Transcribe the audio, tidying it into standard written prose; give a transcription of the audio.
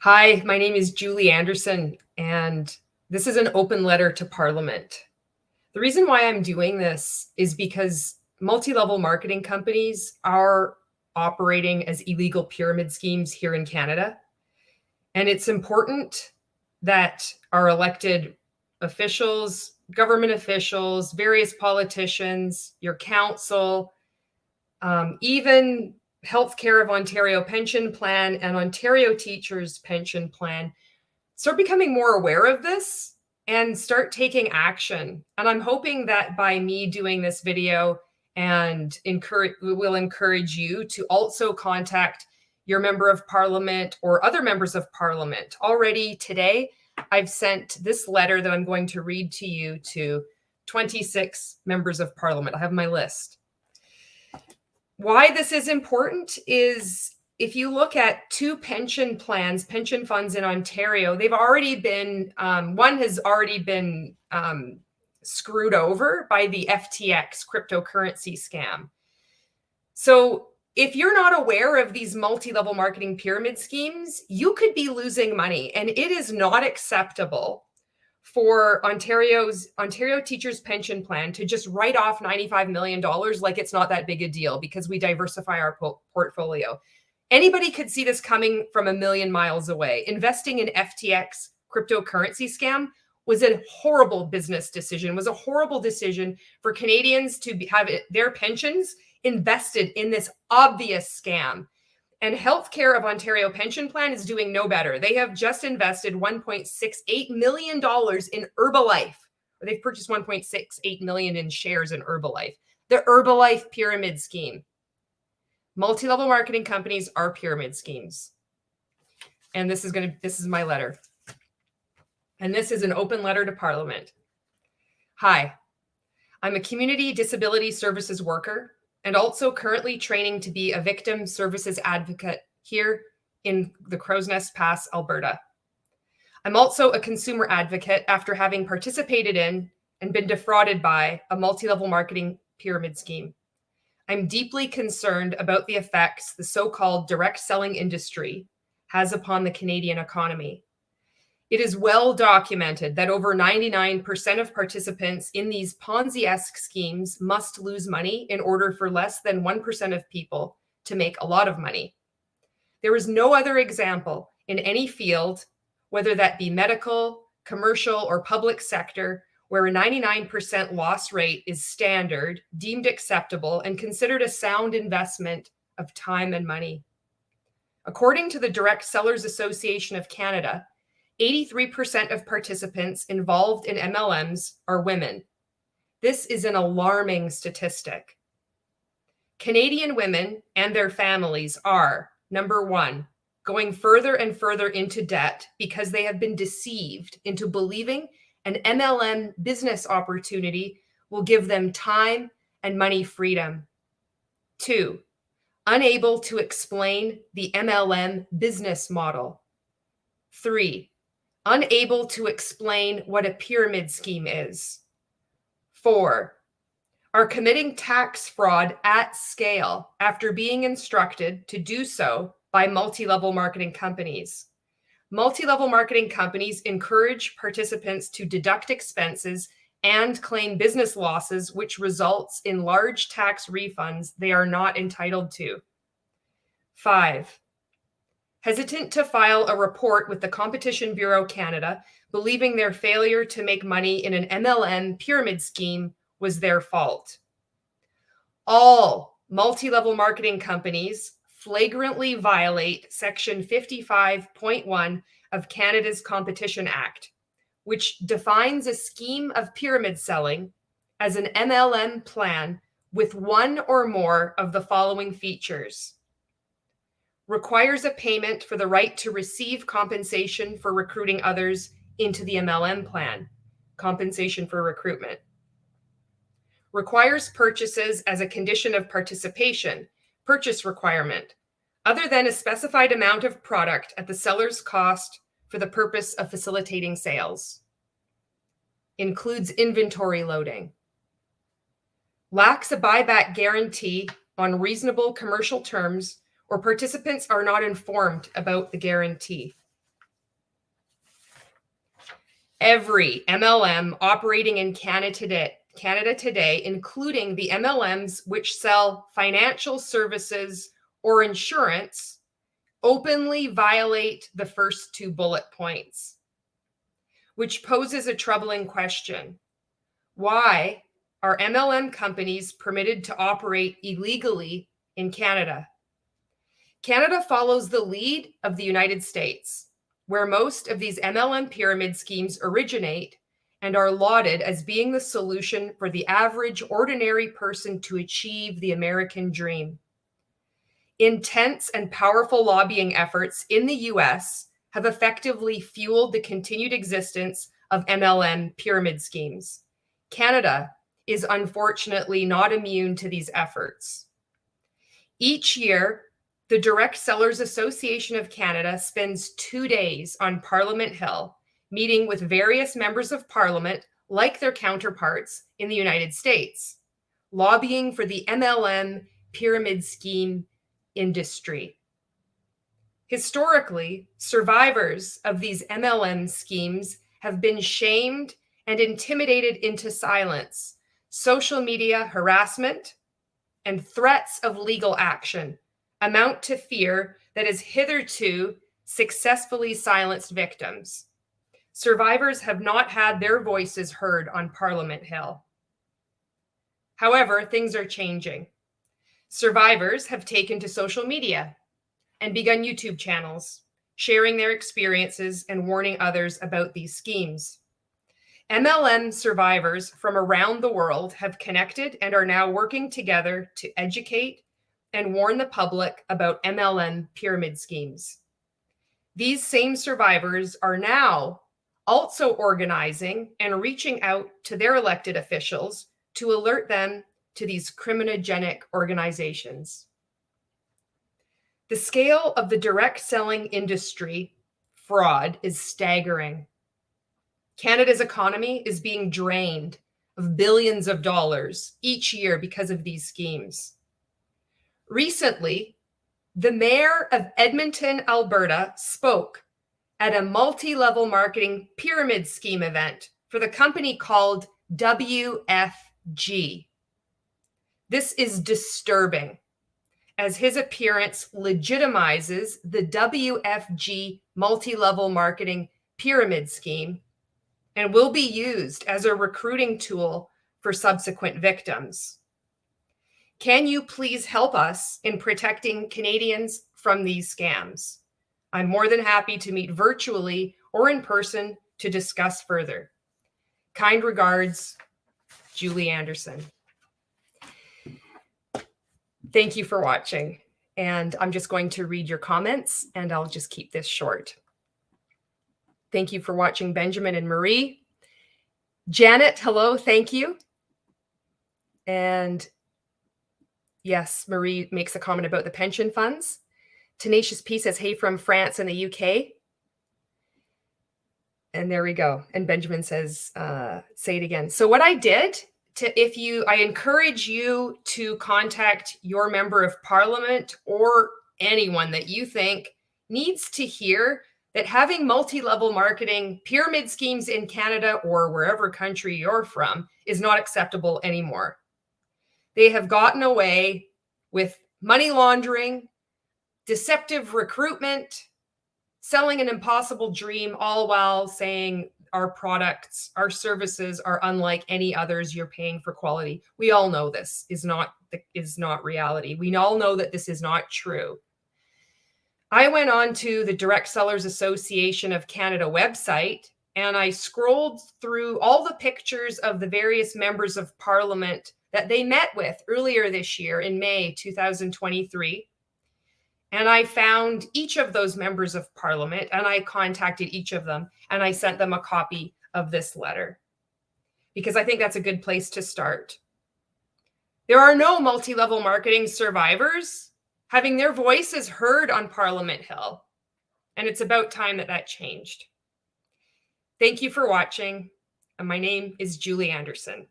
Hi, my name is Julie Anderson, and this is an open letter to Parliament. The reason why I'm doing this is because multi-level marketing companies are operating as illegal pyramid schemes here in Canada. And it's important that our elected officials, government officials, various politicians, your council, even Healthcare of Ontario Pension Plan and Ontario Teachers Pension Plan start becoming more aware of this and start taking action. And I'm hoping that by me doing this video and will encourage you to also contact your member of parliament or other members of parliament. Already today, I've sent this letter that I'm going to read to you to 26 members of parliament. I have my list. Why this is important is if you look at two pension plans, pension funds in Ontario, they've already been, one has already been screwed over by the FTX cryptocurrency scam. So if you're not aware of these multi-level marketing pyramid schemes, you could be losing money, and it is not acceptable for Ontario Teachers Pension Plan to just write off $95 million like it's not that big a deal because we diversify our portfolio. Anybody could see this coming from a million miles away. Investing in FTX cryptocurrency scam was a horrible business decision, was a horrible decision for Canadians to have their pensions invested in this obvious scam. And Healthcare of Ontario Pension Plan is doing no better. They have just invested $1.68 million in Herbalife, or they've purchased $1.68 million in shares in Herbalife, the Herbalife pyramid scheme. Multi-level marketing companies are pyramid schemes. And this is my letter. And this is an open letter to Parliament. Hi, I'm a community disability services worker and also currently training to be a victim services advocate here in the Crow's Nest Pass, Alberta. I'm also a consumer advocate after having participated in and been defrauded by a multi-level marketing pyramid scheme. I'm deeply concerned about the effects the so-called direct selling industry has upon the Canadian economy. It is well documented that over 99% of participants in these Ponzi-esque schemes must lose money in order for less than 1% of people to make a lot of money. There is no other example in any field, whether that be medical, commercial, or public sector, where a 99% loss rate is standard, deemed acceptable, and considered a sound investment of time and money. According to the Direct Sellers Association of Canada, 83% of participants involved in MLMs are women. This is an alarming statistic. Canadian women and their families are, number one, going further and further into debt because they have been deceived into believing an MLM business opportunity will give them time and money freedom. Two, unable to explain the MLM business model. Three, unable to explain what a pyramid scheme is. Four, are committing tax fraud at scale after being instructed to do so by multi-level marketing companies. Multi-level marketing companies encourage participants to deduct expenses and claim business losses, which results in large tax refunds they are not entitled to. Five, hesitant to file a report with the Competition Bureau Canada, believing their failure to make money in an MLM pyramid scheme was their fault. All multi-level marketing companies flagrantly violate Section 55.1 of Canada's Competition Act, which defines a scheme of pyramid selling as an MLM plan with one or more of the following features. Requires a payment for the right to receive compensation for recruiting others into the MLM plan, compensation for recruitment. Requires purchases as a condition of participation, purchase requirement, other than a specified amount of product at the seller's cost for the purpose of facilitating sales. Includes inventory loading. Lacks a buyback guarantee on reasonable commercial terms, or participants are not informed about the guarantee. Every MLM operating in Canada today, including the MLMs which sell financial services or insurance, openly violate the first two bullet points, which poses a troubling question. Why are MLM companies permitted to operate illegally in Canada? Canada follows the lead of the United States, where most of these MLM pyramid schemes originate and are lauded as being the solution for the average ordinary person to achieve the American dream. Intense and powerful lobbying efforts in the US have effectively fueled the continued existence of MLM pyramid schemes. Canada is unfortunately not immune to these efforts. Each year, the Direct Sellers Association of Canada spends 2 days on Parliament Hill, meeting with various members of Parliament like their counterparts in the United States, lobbying for the MLM pyramid scheme industry. Historically, survivors of these MLM schemes have been shamed and intimidated into silence, social media harassment, and threats of legal action amount to fear that has hitherto successfully silenced victims. Survivors have not had their voices heard on Parliament Hill. However, things are changing. Survivors have taken to social media and begun YouTube channels, sharing their experiences and warning others about these schemes. MLM survivors from around the world have connected and are now working together to educate and warn the public about MLM pyramid schemes. These same survivors are now also organizing and reaching out to their elected officials to alert them to these criminogenic organizations. The scale of the direct selling industry fraud is staggering. Canada's economy is being drained of billions of dollars each year because of these schemes. Recently, the mayor of Edmonton, Alberta, spoke at a multi-level marketing pyramid scheme event for the company called WFG. This is disturbing, as his appearance legitimizes the WFG multi-level marketing pyramid scheme and will be used as a recruiting tool for subsequent victims. Can you please help us in protecting Canadians from these scams? I'm more than happy to meet virtually or in person to discuss further. Kind regards, Julie Anderson. Thank you for watching. And I'm just going to read your comments and I'll just keep this short. Thank you for watching, Benjamin and Marie. Janet, hello, thank you. And yes, Marie makes a comment about the pension funds. Tenacious P says, hey, from France and the UK. And there we go. And Benjamin says, say it again. So what I did, I encourage you to contact your member of parliament or anyone that you think needs to hear that having multi-level marketing pyramid schemes in Canada or wherever country you're from is not acceptable anymore. They have gotten away with money laundering, deceptive recruitment, selling an impossible dream, all while saying our products, our services are unlike any others. You're paying for quality. We all know this is not reality. We all know that this is not true. I went on to the Direct Sellers Association of Canada website and I scrolled through all the pictures of the various members of parliament that they met with earlier this year in May 2023. And I found each of those members of parliament and I contacted each of them and I sent them a copy of this letter because I think that's a good place to start. There are no multi-level marketing survivors having their voices heard on Parliament Hill. And it's about time that that changed. Thank you for watching. And my name is Julie Anderson.